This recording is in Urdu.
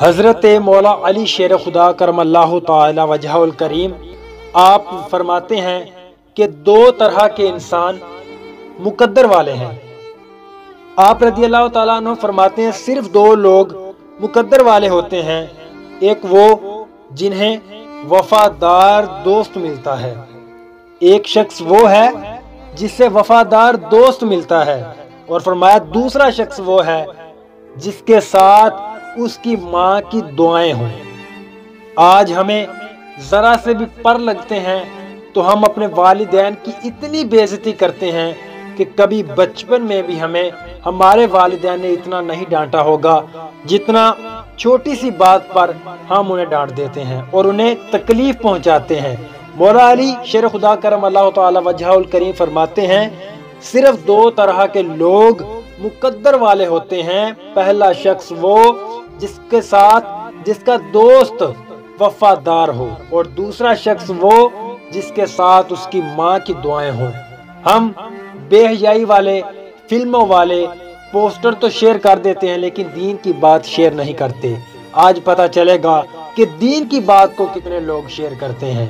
حضرت مولا علی شیر خدا کرم اللہ تعالی وجہہ الکریم آپ فرماتے ہیں کہ دو طرح کے انسان مقدر والے ہیں۔ آپ رضی اللہ تعالیٰ عنہ فرماتے ہیں صرف دو لوگ مقدر والے ہوتے ہیں، ایک وہ جنہیں وفادار دوست ملتا ہے، ایک شخص وہ ہے جس سے وفادار دوست ملتا ہے، اور فرمایا دوسرا شخص وہ ہے جس کے ساتھ اس کی ماں کی دعائیں ہوں۔ آج ہمیں ذرا سے بھی پر لگتے ہیں تو ہم اپنے والدین کی اتنی بے عزتی کرتے ہیں کہ کبھی بچپن میں بھی ہمیں ہمارے والدین نے اتنا نہیں ڈانٹا ہوگا جتنا چھوٹی سی بات پر ہم انہیں ڈانٹ دیتے ہیں اور انہیں تکلیف پہنچاتے ہیں۔ مولا علی شیر خدا کرم اللہ تعالی وجہہ الکریم فرماتے ہیں صرف دو طرح کے لوگ مقدر والے ہوتے ہیں، پہلا شخص وہ جس کا دوست وفادار ہو، اور دوسرا شخص وہ جس کے ساتھ اس کی ماں کی دعائیں ہوں۔ ہم بے حیائی والے، فلموں والے پوسٹر تو شیئر کر دیتے ہیں لیکن دین کی بات شیئر نہیں کرتے۔ آج پتہ چلے گا کہ دین کی بات کو کتنے لوگ شیئر کرتے ہیں۔